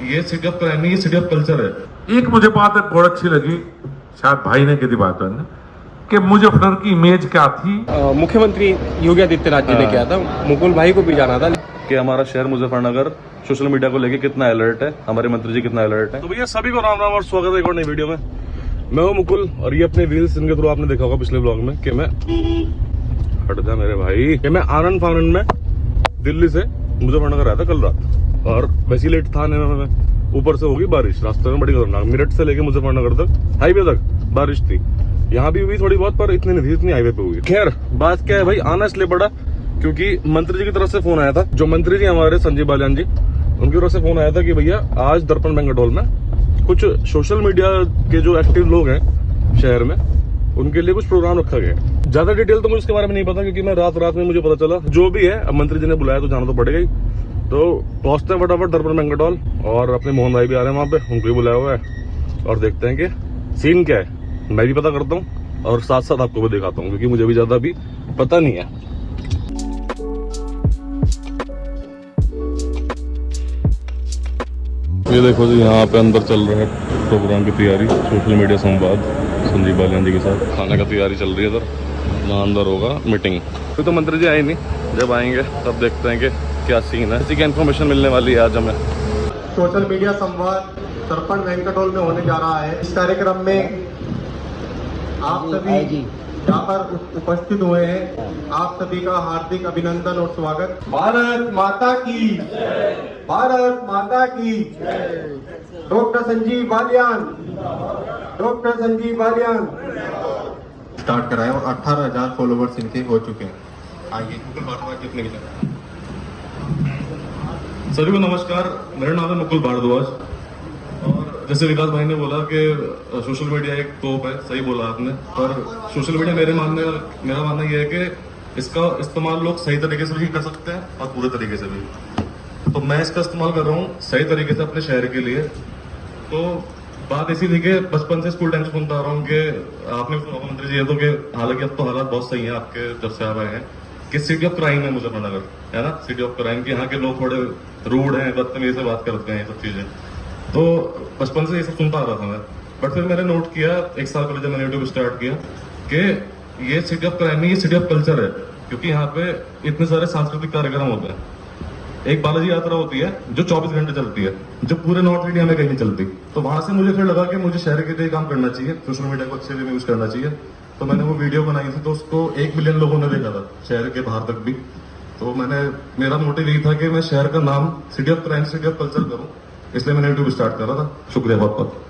ये city of crime नहीं, ये सिटी ऑफ कल्चर है। एक मुझे बात बहुत अच्छी लगी, शायद भाई ने कही बात है कि मुजफ्फर की इमेज क्या थी। मुख्यमंत्री योगी आदित्यनाथ जी ने किया था, मुकुल भाई को भी जाना था कि हमारा शहर मुजफ्फरनगर सोशल मीडिया को लेके कितना अलर्ट है, हमारे मंत्री जी कितना अलर्ट है। तो भैया सभी को राम राम और स्वागत है एक और नई वीडियो में। मैं हूँ मुकुल और ये अपने व्हील्स इनके थ्रू आपने देखा होगा पिछले ब्लॉग में कि मैं हट जा मेरे भाई कि मैं आनंद फानंद में दिल्ली से मुजफ्फरनगर आया था कल रात, और वैसी लेट था आने में, ऊपर से होगी बारिश, रास्ते में बड़ी खतरनाक, मेरठ से लेके मुजफ्फरनगर तक हाईवे तक बारिश थी। यहाँ भी हुई थोड़ी बहुत, पर इतनी नहीं थी इतनी हाईवे पे हुई। खैर बात क्या है भाई, आना इसलिए पड़ा क्योंकि मंत्री जी की तरफ से फोन आया था, जो मंत्री जी हमारे संजीव बालियान जी, उनकी तरफ से फोन आया था कि भैया आज दर्पण बैंक्वेट हॉल में कुछ सोशल मीडिया के जो एक्टिव लोग हैं शहर में, उनके लिए कुछ प्रोग्राम रखा गया है। ज्यादा डिटेल तो मुझे इसके बारे में नहीं पता क्योंकि मैं रात में मुझे पता चला। जो भी है, अब मंत्री जी ने बुलाया तो जाना तो पड़ेगा ही। तो पहुंचते हैं फटाफट दर्पण बैंक्वेट हॉल, और अपने मोहन भाई भी आ रहे हैं वहां पे, उनको भी बुलाया हुआ है, और देखते हैं कि सीन क्या है। मैं भी पता करता हूँ और साथ साथ आपको भी दिखाता हूँ क्योंकि मुझे भी ज्यादा भी पता नहीं है। ये देखो जी, यहाँ पे अंदर चल रहा है प्रोग्राम की तैयारी, सोशल मीडिया संवाद संजीव बालियान जी के साथ। खाने का तैयारी चल रही है इधर, वहाँ अंदर होगा मीटिंग। फिर तो मंत्री जी आए नहीं, जब आएंगे तब देखते हैं कि क्या सीन है। इसी की इन्फॉर्मेशन मिलने वाली है आज हमें। सोशल मीडिया संवाद दर्पण बैंक्वेट हॉल में होने जा रहा है। इस कार्यक्रम में आप सभी यहाँ पर उपस्थित हुए हैं, आप सभी का हार्दिक अभिनंदन और स्वागत। भारत माता की, भारत माता की। Doctor Sanjeev Balyan, doctor Sanjeev Balyan start कराए और 18,000 फॉलोवर्स इनके हो चुके हैं। आइए मुकुल भारद्वाज कितने की जगह। सभी को नमस्कार, मेरा नाम है मुकुल भारद्वाज। और जैसे विकास भाई ने बोला कि सोशल मीडिया एक तोप है, सही बोला आपने, पर सोशल मीडिया मेरा मानना यह है कि इसका इस्तेमाल लोग सही तरीके से भी कर सकते हैं और बुरे तरीके से भी। तो मैं इसका इस्तेमाल कर रहा हूँ सही तरीके से अपने शहर के लिए। तो बात ऐसी थी कि बचपन से स्कूल टाइम से सुनता आ रहा हूँ कि आपने सुना मंत्री जी, तो कि हालांकि अब तो हालात बहुत सही है आपके जब से आप आए हैं, कि सिटी ऑफ क्राइम है मुजफ्फरनगर, है ना, सिटी ऑफ क्राइम की। यहाँ के लोग थोड़े रूड हैं, बदतमीजी से बात करते हैं, ये सब चीजें। तो बचपन से ये सब सुनता आ रहा था मैं, बट फिर मैंने नोट किया 1 साल पहले जब मैंने यूट्यूब स्टार्ट किया कि ये सिटी ऑफ क्राइम नहीं, ये सिटी ऑफ कल्चर है। क्योंकि यहाँ पे इतने सारे सांस्कृतिक कार्यक्रम होते हैं। एक बालाजी यात्रा होती है जो 24 घंटे चलती है, जो पूरे नॉर्थ इंडिया में कहीं नहीं चलती। तो वहां से मुझे फिर लगा कि मुझे शहर के लिए काम करना चाहिए, सोशल मीडिया को अच्छे से यूज करना चाहिए। तो मैंने वो वीडियो बनाई थी, तो उसको 1 मिलियन लोगों ने देखा था, शहर के बाहर तक भी। तो मेरा मोटिव यही था कि मैं शहर का नाम city of crime, city of culture करूं, इसलिए मैंने यूट्यूब स्टार्ट करा था। शुक्रिया बहुत बहुत।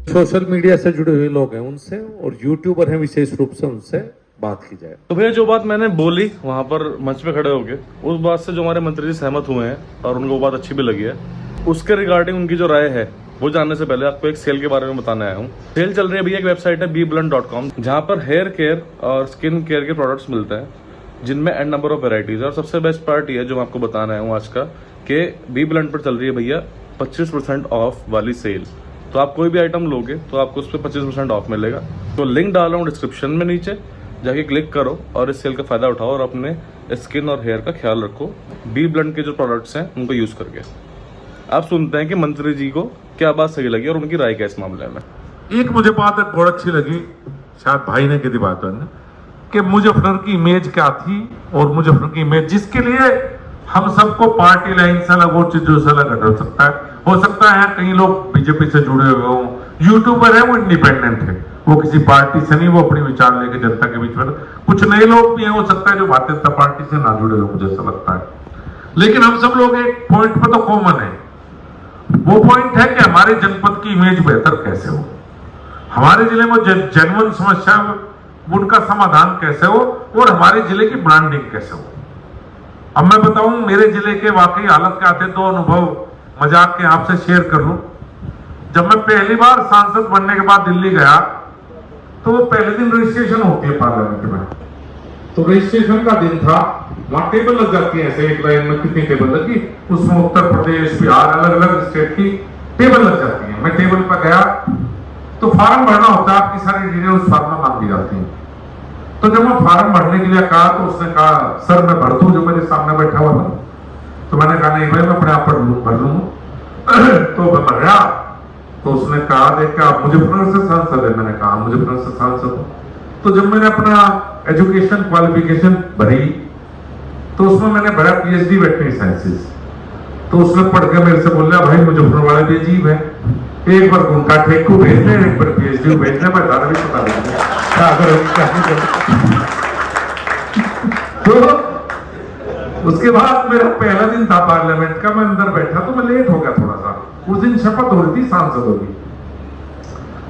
सोशल मीडिया से जुड़े हुए लोग हैं उनसे, और यूट्यूबर हैं विशेष रूप से, उनसे बात की जाए। तो भैया जो बात मैंने बोली वहां पर मंच पे खड़े होके, उस बात से जो हमारे मंत्री जी सहमत हुए हैं और उनको वो बात अच्छी भी लगी है, उसके रिगार्डिंग उनकी जो राय है वो जानने से पहले आपको एक सेल के बारे में बताने आया हूँ। सेल चल रही है भैया, एक वेबसाइट है beeblunt.com, जहाँ पर हेयर केयर और स्किन केयर के प्रोडक्ट्स मिलते हैं, जिनमें एन नंबर ऑफ वेराइटीज है। और सबसे बेस्ट पार्ट ये है जो मैं आपको बताना आया हूँ आज का, कि beeblunt पर चल रही है भैया 25% ऑफ वाली सेल। तो आप कोई भी आइटम लोगे तो आपको उस पर 25% ऑफ मिलेगा। तो लिंक डाल रहा हूँ डिस्क्रिप्शन में नीचे, जाके क्लिक करो और इस सेल का फायदा उठाओ और अपने स्किन और हेयर का ख्याल रखो beeblunt के जो प्रोडक्ट्स हैं उनको यूज करके। आप सुनते हैं कि मंत्री जी को क्या बात सही लगी और उनकी राय क्या इस मामले में। एक मुझे बात बहुत अच्छी लगी, शायद भाई ने कही बात है कि मुजफ्फर की इमेज क्या थी, और मुजफ्फर की इमेज जिसके लिए हम सबको पार्टी लाइन से अलग और चीजों से अलग हो सकता है कई लोग बीजेपी से जुड़े हुए हों, यूट्यूबर है वो इंडिपेंडेंट है, वो किसी पार्टी से नहीं, वो अपने विचार लेके जनता के बीच में। कुछ नए लोग भी हैं, हो सकता है जो भारतीय जनता पार्टी से ना जुड़े हो, मुझे ऐसा लगता है। लेकिन हम सब लोग एक पॉइंट पर तो कॉमन है, वो पॉइंट है कि हमारे जनपद की इमेज बेहतर कैसे हो, हमारे जिले में जेन्युइन समस्या उनका समाधान कैसे हो, और हमारे जिले की ब्रांडिंग कैसे हो। अब मैं बताऊं मेरे जिले के वाकई हालत क्या थे, 2 अनुभव मजाक के आपसे शेयर कर लूं। जब मैं पहली बार सांसद बनने के बाद दिल्ली गया, तो वो पहले दिन रजिस्ट्रेशन होती है पार्लियामेंट में। तो रजिस्ट्रेशन का दिन था, वहां टेबल लग जाती है ऐसे एक लाइन में, कितनी टेबल लगी, उसमें उत्तर प्रदेश, बिहार, अलग अलग स्टेट की टेबल लग जाती है। मैं टेबल पर गया तो फॉर्म भरना होता है, आपकी सारी डिटेल उस फॉर्म में मांगी जाती है। तो जब मैं फार्म भरने के लिए कहा तो उसने कहा सर मैं भर दूं जो मेरे सामने बैठा हुआ था। तो मैंने कहा नहीं भाई मैं अपने आप भर लूंगा। तो मैं भर गया तो उसने कहा देख के आप मुजफ्फरनगर से सांसद है? मैंने कहा मुजफ्फरनगर से सांसद हूं। तो जब मैंने अपना एजुकेशन क्वालिफिकेशन भरी तो उसमें मैंने भरा पीएचडी वेटनरी साइंसेस। तो उसने पढ़ के मेरे से बोल रहा भाई मुजफ्फरनगर वाले भी अजीब है, एक बार उनका ठेकू भेज दे, एक बार पीएचडी भेजने पर ज्यादा भी पता नहीं क्या करें। तो उसके बाद मेरा पहला दिन था पार्लियामेंट का, मैं अंदर बैठा तो मैं लेट हो गया थोड़ा सा। उस दिन शपथ हो रही थी सांसदों की।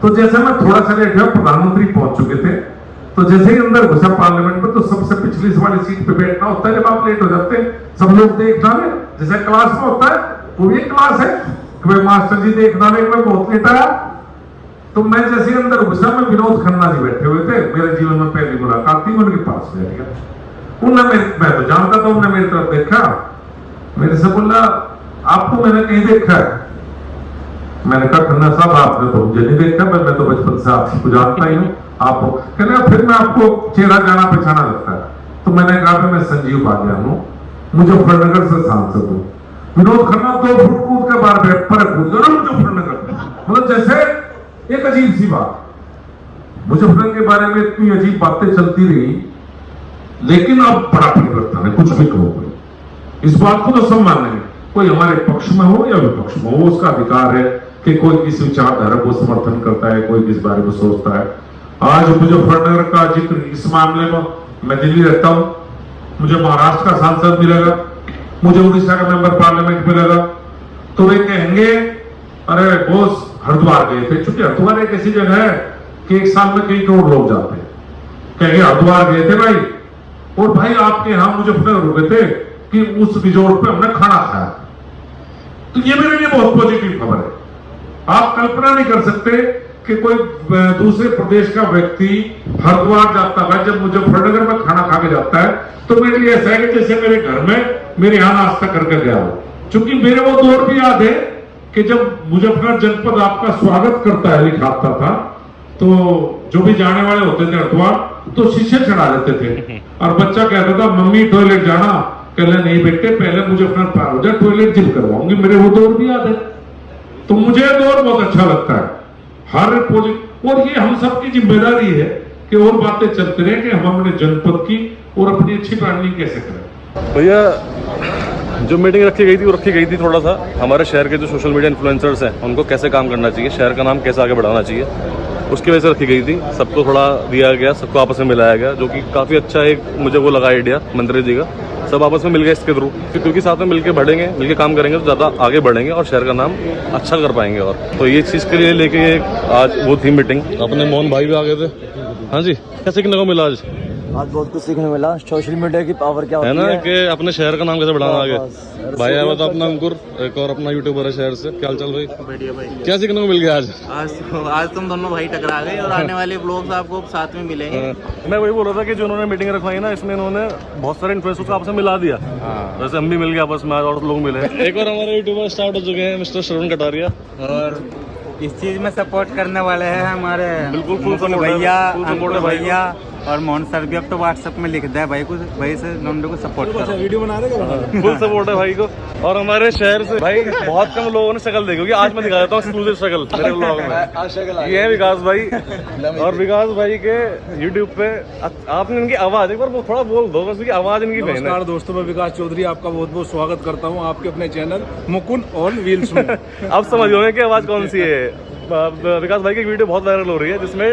तो जैसे मैं थोड़ा सा लेट हुआ, प्रधानमंत्री पहुंच चुके थे। तो जैसे ही अंदर घुसा पार्लियामेंट में तो सबसे पिछली वाली सीट पे बैठना होता है जब आप लेट हो जाते हैं। सब लोग देख डाले जैसे क्लास में होता है, वो भी क्लास है कि भाई मास्टर जी देख डाले मैं बहुत लेट आया। तो मैं जैसे ही अंदर घुसा, मैं विनोद खन्ना जी बैठे हुए थे, मेरे जीवन में पहली मुलाकात थी, मैं उनके पास बैठ गया। मैं तो जानता था, उन्होंने मेरी तरफ देखा, मेरे से बोला आपको मैंने कहीं देखा है? मैंने कहा खन्ना साहब आपने तो मुझे नहीं देखा, मैं तो बचपन से आपको जानता ही हूँ। आप कहने फिर मैं आपको चेहरा जाना पहचाना लगता है। तो मैंने कहा कि मैं संजीव बालिया हूँ, मुजफ्फरनगर से सांसद हूँ। विनोद खन्ना 2 फुट कूद के बाहर पर कूद गया मुजफ्फरनगर। मतलब जैसे एक अजीब सी बात, मुजफ्फरनगर के बारे में इतनी अजीब बातें चलती रही, लेकिन अब बड़ा परिवर्तन है। कुछ भी कहो, इस बात को तो सब मानेंगे, कोई हमारे पक्ष में हो या विपक्ष में हो, उसका अधिकार है कि कोई किस विचारधारा को समर्थन करता है, कोई किस बारे में सोचता है। आज मुजफ्फरनगर का जिक्र इस मामले में, मैं दिल्ली रहता हूं, मुझे महाराष्ट्र का सांसद मिलेगा, मुझे उड़ीसा का मेंबर पार्लियामेंट मिलेगा, तो वे कहेंगे अरे बोस हरिद्वार गए थे। चूंकि हरिद्वार एक ऐसी जगह है कि एक साल में कई करोड़ लोग जाते हैं, कहेंगे हरिद्वार गए थे भाई, और भाई आपके यहां मुजफ्फरनगर रुके थे कि उस रिजोर्ट पे हमने खाना खाया। तो ये मेरे लिए बहुत पॉजिटिव खबर है। आप कल्पना नहीं कर सकते कि कोई दूसरे प्रदेश का व्यक्ति हरिद्वार जाता है, जब मुजफ्फरनगर में खाना खा के जाता है तो मेरे लिए ऐसा है कि जैसे मेरे घर में मेरे यहां नाश्ता करके गया हो। क्योंकि मेरे वो दौर भी याद है कि जब मुजफ्फरनगर जनपद आपका स्वागत करता है लिखाता था, तो जो भी जाने वाले होते थे हरिद्वार तो शीशे चढ़ा लेते थे, और बच्चा कहता था मम्मी टॉयलेट जाना, कहले नहीं बेटे पहले मुजफ्फरनगर पार हो जाए, टॉयलेट जिम करवाऊंगी। मेरे वो दौर भी याद है। तो मुझे दौर बहुत अच्छा लगता है हर प्रोजेक्ट, और ये हम सबकी जिम्मेदारी है कि और बातें चलते रहे कि हम अपने जनपद की और अपनी अच्छी ब्रांडिंग कैसे करें। भैया जो मीटिंग रखी गई थी वो रखी गई थी थोड़ा सा हमारे शहर के जो सोशल मीडिया इन्फ्लुएंसर्स हैं उनको कैसे काम करना चाहिए, शहर का नाम कैसे आगे बढ़ाना चाहिए, उसकी वजह से रखी गई थी। सबको थोड़ा दिया गया, सबको आपस में मिलाया गया, जो कि काफ़ी अच्छा एक मुझे वो लगा आइडिया मंत्री जी का। सब आपस में मिल गए इसके थ्रू, क्योंकि साथ में मिलके बढ़ेंगे, मिलके काम करेंगे तो ज़्यादा आगे बढ़ेंगे और शहर का नाम अच्छा कर पाएंगे। और तो ये चीज़ के लिए लेके आज वो थी मीटिंग। अपने मोहन भाई भी आ गए थे। हाँ जी, क्या सीखने को मिला आज? आज बहुत कुछ सीखने मिला, सोशल मीडिया की पावर क्या होती है ना, कि अपने शहर का नाम कैसे बढ़ाना आगे। भाई आया था अपना अंकुर, एक और अपना यूट्यूबर है शहर से। क्या चल भाई? बढ़िया भाई। क्या सीखने को मिल गया आज? आज तुम दोनों भाई टकरा गए और आने वाले ब्लॉग्स आपको साथ में मिलेंगे। मैं वही बोल रहा था कि जो उन्होंने मीटिंग रखवाई ना, इसमें इन्होंने बहुत सारे इन्फ्लुएंसर्स को आपस में मिला दिया। वैसे हम भी मिल गए आपस में, और लोग मिले। एक और हमारे यूट्यूबर स्टार्ट हो चुके हैं, मिस्टर श्रवण कटारिया, और इस चीज में सपोर्ट करने वाले हैं हमारे बिल्कुल फुल सपोर्ट भैया, है भैया और मोहन सर भी। अब तो व्हाट्सएप में लिख दे भाई को, भाई से लोंडे को सपोर्ट करो। वीडियो बना रहे, फुल सपोर्ट है भाई को। और हमारे शहर से भाई बहुत कम लोगों ने शक्ल देखी, आज मैं दिखा देता हूँ एक्सक्लूसिव शक्ल मेरे ब्लॉग में। ये है विकास भाई, और विकास भाई के यूट्यूब पे आपने इनकी आवाज एक बार वो थोड़ा बोल दो, बस आवाज इनकी बहन है। नमस्कार दोस्तों, मैं विकास चौधरी आपका बहुत बहुत स्वागत करता हूं आपके अपने चैनल मुकुंद ऑन व्हील्स में। अब समझ गए कि आवाज कौन सी है। विकास भाई की वीडियो बहुत वायरल हो रही है, जिसमें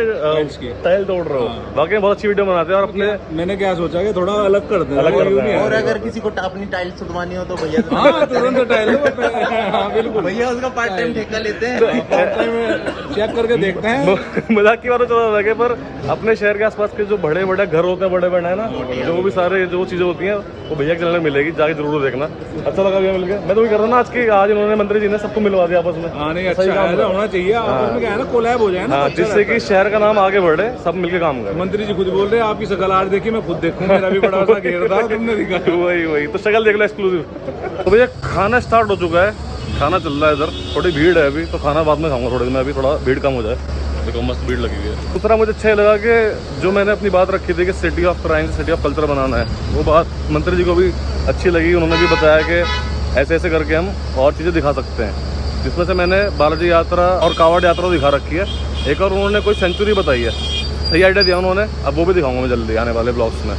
टाइल तोड़ रहे हो। बाकी बहुत अच्छी वीडियो बनाते हैं। और अपने मैंने क्या सोचा कि थोड़ा अलग कर दें, और अगर किसी को अपनी टाइल छुटवानी हो तो भैया तुरंत टाइल बिल्कुल भैया उसका पार्ट टाइम ठेका लेते हैं, चेक करके देखते हैं। मजाक की बात तो चला लगे, पर अपने शहर के आसपास के जो बड़े बड़े घर होते हैं, बड़े बड़े है ना, जो भी सारे जो चीजें होती हैं वो भैया के चैनल में मिलेगी, जाके जरूर देखना। अच्छा लगा भैया मिलकर। मैं तो भी कर रहा ना आज इन्होंने मंत्री जी ने सबको मिलवा दिया आपस में। हाँ नहीं, अच्छा होना चाहिए, आपस में क्या है ना, कोलैब हो जाए ना, जिससे कि शहर का नाम आगे बढ़े, सब मिलके काम करें। मंत्री जी खुद बोल रहे हैं आपकी शकल आज देखी, मैं खुद देखूं, मेरा भी बड़ा सा घेर था, तुमने दिखा। वही तो शक्ल देख लो एक्सक्लूसिव। तो भैया खाना स्टार्ट हो चुका है, खाना चल रहा है इधर, थोड़ी भीड़ है अभी, तो खाना बाद में खाऊंगा थोड़ी देर में, अभी थोड़ा भीड़ कम हो जाए। देखो मस्त भीड़ लगी हुई है। दूसरा मुझे अच्छा लगा कि जो मैंने अपनी बात रखी थी कि सिटी ऑफ क्राइम से सिटी ऑफ कल्चर बनाना है, वो बात मंत्री जी को भी अच्छी लगी। उन्होंने भी बताया कि ऐसे ऐसे करके हम और चीज़ें दिखा सकते हैं, जिसमें से मैंने बालाजी यात्रा और कावड़ यात्रा दिखा रखी है। एक और उन्होंने कोई सेंचुरी बताई है, सही आइडिया दिया उन्होंने। अब वो भी दिखाऊंगा मैं जल्दी आने वाले ब्लॉग्स में।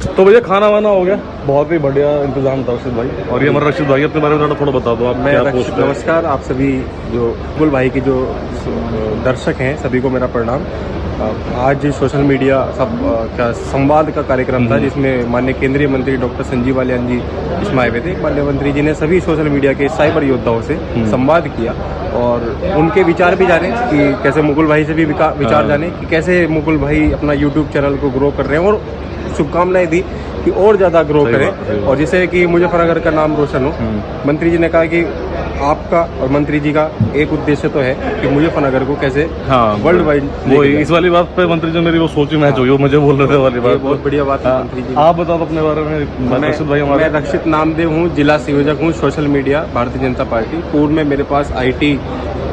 तो भैया खाना वाना हो गया, बहुत ही बढ़िया इंतजाम था रशीद भाई। और ये हमारा रशीद भाई, अपने बारे में थोड़ा बता दो आप। मैं क्या पोस्ट है? नमस्कार आप सभी जो मुकुल भाई के जो दर्शक हैं सभी को मेरा प्रणाम। आज सोशल मीडिया का संवाद का कार्यक्रम था, जिसमें माननीय केंद्रीय मंत्री डॉक्टर संजीव बालियान जी इसमें आए हुए थे। माननीय मंत्री जी ने सभी सोशल मीडिया के साइबर योद्धाओं से संवाद किया और उनके विचार भी जाने कि कैसे मुकुल भाई से भी विचार जाने कि कैसे मुकुल भाई अपना यूट्यूब चैनल को ग्रो कर रहे हैं, और शुभकामनाएं दी कि और ज़्यादा ग्रो करें और जिससे कि मुजफ्फरनगर का नाम रोशन हो। मंत्री जी ने कहा कि आपका और मंत्री जी का एक उद्देश्य तो है कि मुजफ्फरनगर को कैसे वर्ल्ड वाइड वो इस वाली बात पे मंत्री जी मेरी वो सोची मैच हुई, वो मुझे बोल रहे थे वाली बात। बहुत बढ़िया बात है मंत्री जी। आप बताओ अपने बारे में। रशीद भाई मैं रक्षित नामदेव हूँ, जिला संयोजक हूँ social media Bharatiya Janata party. पूर्व में मेरे पास IT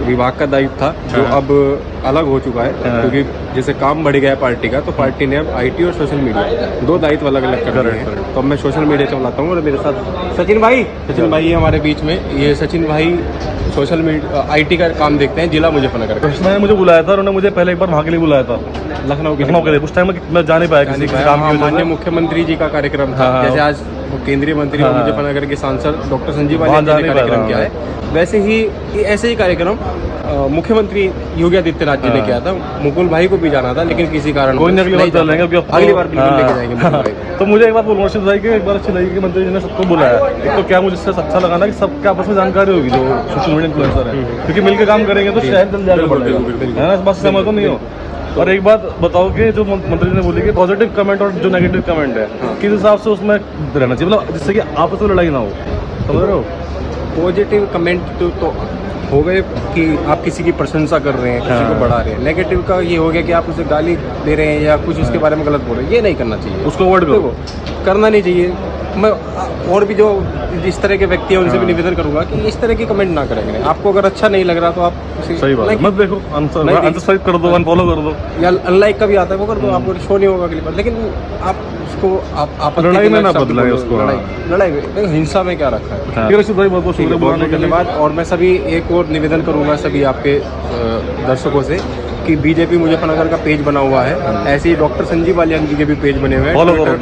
विभाग का दायित्व था, जो अब अलग हो चुका है क्योंकि जैसे काम बढ़ गया है पार्टी का, तो पार्टी ने अब IT और सोशल मीडिया दो दायित्व अलग अलग कर दिए हैं। तो मैं सोशल मीडिया चलाता हूँ और मेरे साथ सचिन भाई है हमारे बीच में। ये सचिन भाई सोशल मीडिया IT का काम देखते हैं जिला मुजफ्फरनगर का। उसने मुझे बुलाया था, उन्होंने मुझे पहले एक बार वहाँ के लिए बुलाया था, लखनऊ के लिए। उस टाइम मैं जा नहीं पाया किसी काम की वजह से। माननीय मुख्यमंत्री जी का कार्यक्रम था, जैसे आज केंद्रीय मंत्री और मुजफ्फरनगर के सांसद डॉक्टर संजीव बालियान जी ने कार्यक्रम किया है, वैसे ही ऐसे ही कार्यक्रम मुख्यमंत्री योगी आदित्यनाथ जी ने किया था। मुकुल भाई को भी जाना था, लेकिन किसी कारण कोई नहीं, अगली बार चलेंगे, अगली बार बिल्कुल लेके जाएंगे मुकुल भाई। तो मुझे एक बात बोलूँ रशीद भाई की, एक बार अच्छी लगी कि मंत्री जी ने सबको बुलाया। एक तो क्या मुझे इससे अच्छा लगा ना कि सबके आपस में जानकारी होगी जो सोशल मीडिया इन्फ्लुएंसर है, क्योंकि मिलकर काम करेंगे तो शहर जल्दी आगे बढ़ेगा, है ना? इस बात से सहमत तो नहीं हो? और एक बात बताओ कि जो मंत्री जी ने बोली कि पॉजिटिव कमेंट और जो नेगेटिव कमेंट है, किस हिसाब से उसमें रहना चाहिए, मतलब जिससे कि आपस में लड़ाई ना हो, समझ रहे हो? पॉजिटिव कमेंट तो हो गए कि आप किसी की प्रशंसा कर रहे हैं, किसी को बढ़ा रहे हैं। नेगेटिव का ये हो गया कि आप उसे गाली दे रहे हैं या कुछ उसके बारे में गलत बोल रहे हैं। ये नहीं करना चाहिए, उसको अवॉइड करो, करना नहीं चाहिए। मैं और भी जो इस तरह के व्यक्ति हैं उनसे भी निवेदन करूंगा कि इस तरह की कमेंट ना करेंगे। आपको अगर अच्छा नहीं लग रहा तो आप सही बात है, मत देखो, अनसब्सक्राइब कर दो, अनफॉलो कर दो, या अनलाइक का भी आता है वो कर दो, आपको शो नहीं होगा अगली बार। लेकिन आप उसको आप लड़ाई में ना बदलाएं उसको। लड़ाई में हिंसा में क्या रखा है। रशीद भाई बहुत बहुत शुक्रिया, धन्यवाद। और मैं सभी एक और निवेदन करूंगा सभी आपके दर्शकों से कि बीजेपी मुजफ्फरनगर का पेज बना हुआ है, ऐसे ही डॉक्टर संजीव बालियान जी के भी पेज बने हुए हैं। फॉलो करो,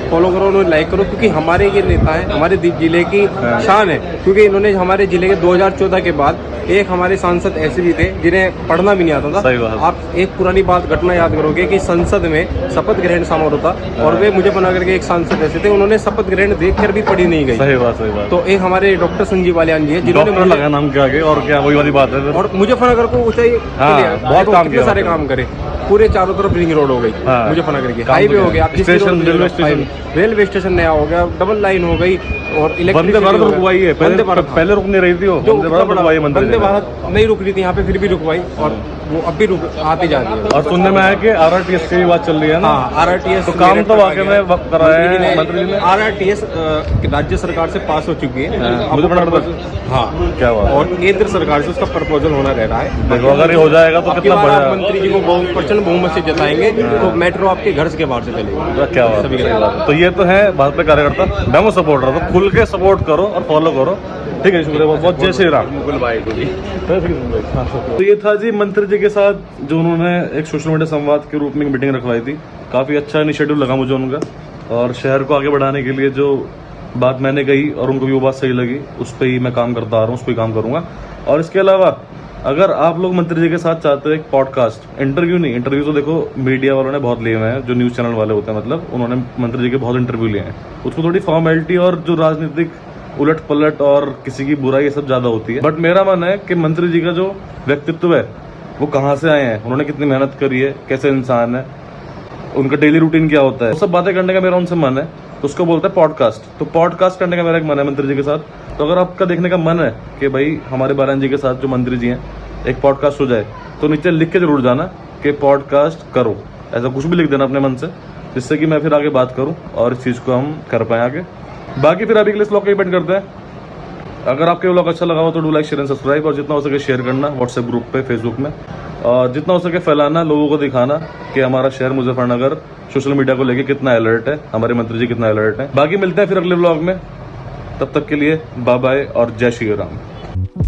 फॉलो करो, उन्हें लाइक करो, क्योंकि हमारे ये नेता हैं, हमारे जिले की शान है। क्योंकि इन्होंने हमारे जिले के 2014 के बाद एक हमारे सांसद ऐसे भी थे जिन्हें पढ़ना भी नहीं आता था। आप एक पुरानी बात घटना याद करोगे कि संसद में शपथ ग्रहण समारोह था और वे मुजफ्फरनगर के एक सांसद ऐसे थे, उन्होंने शपथ ग्रहण देखकर भी पढ़ी नहीं गई। सही बात, सही बात। तो एक हमारे डॉक्टर संजीव बालियान जी है जिन्होंने लगा नाम के आगे, और क्या वही वाली बात है। और मुजफ्फरनगर को ऊंचाई बहुत काम किया, सारे काम करे। पूरे चारों तरफ रिंग रोड हो गई मुजफ्फरनगर की, हाईवे हो गया, रेलवे स्टेशन नया हो गया, डबल लाइन हो गई और वंदे भारत रुकवाई है। पहले रुक नहीं रही थी, वंदे भारत नहीं रुक रही थी यहाँ पे, फिर भी रुकवाई और वो अब भी आती जा रही है। और सुनने में आया कि RRTS की भी बात चल रही है ना। RRTS तो काम तो वाकई में कराया है मंत्री जी ने। RRTS राज्य सरकार से पास हो चुकी है, हाँ क्या बात, और केंद्र सरकार से उसका प्रपोजल होना रह रहा है। देखो अगर ये हो जाएगा तो कितना बड़ा, मंत्री जी को प्रचंड बहुमत से जिताएंगे तो मेट्रो आपके घर के बाहर से चलेगी। क्या बात। तो ये तो है भाजपा कार्यकर्ता, मैं वो सपोर्ट रहा था, खुल के सपोर्ट करो और फॉलो करो, ठीक है? शुक्रिया बहुत बहुत, जय श्री राम। मुकुल भाई को भी। तो ये था जी मंत्री जी के साथ जो उन्होंने एक सोशल मीडिया संवाद के रूप में मीटिंग रखवाई थी। काफ़ी अच्छा इनिशिएटिव लगा मुझे उनका, और शहर को आगे बढ़ाने के लिए जो बात मैंने कही और उनको भी वो बात सही लगी, उस पर ही मैं काम करता आ रहा हूँ, उस पर ही काम करूँगा। और इसके अलावा अगर आप लोग मंत्री जी के साथ चाहते हो एक पॉडकास्ट, इंटरव्यू नहीं, इंटरव्यू तो देखो मीडिया वालों ने बहुत लिए हुए हैं, जो न्यूज़ चैनल वाले होते हैं, मतलब उन्होंने मंत्री जी के बहुत इंटरव्यू लिए हैं। उसको थोड़ी फॉर्मेलिटी और जो राजनीतिक उलट पलट और किसी की बुराई ये सब ज़्यादा होती है। बट मेरा मन है कि मंत्री जी का जो व्यक्तित्व है वो कहाँ से आए हैं, उन्होंने कितनी मेहनत करी है, कैसे इंसान है, उनका डेली रूटीन क्या होता है, वो सब बातें करने का मेरा उनसे मन है। तो उसको बोलते हैं पॉडकास्ट। तो पॉडकास्ट करने का मेरा एक मन है मंत्री जी के साथ। तो अगर आपका देखने का मन है कि भाई हमारे बालियान जी के साथ जो मंत्री जी हैं एक पॉडकास्ट हो जाए, तो नीचे लिख के जरूर जाना कि पॉडकास्ट करो, ऐसा कुछ भी लिख देना अपने मन से, जिससे कि मैं फिर आगे बात करूं और इस चीज़ को हम कर पाएँ आगे। बाकी फिर अभी के लिए इस ब्लॉग को पेंट करते हैं। अगर आपके व्लॉग अच्छा लगा हो तो do like share and subscribe, और जितना हो सके शेयर करना व्हाट्सएप ग्रुप पे, फेसबुक में, और जितना हो सके फैलाना, लोगों को दिखाना कि हमारा शहर मुजफ्फरनगर सोशल मीडिया को लेके कितना अलर्ट है, हमारे मंत्री जी कितना अलर्ट है। बाकी मिलते हैं फिर अगले व्लॉग में, तब तक के लिए बाय बाय और जय श्री राम।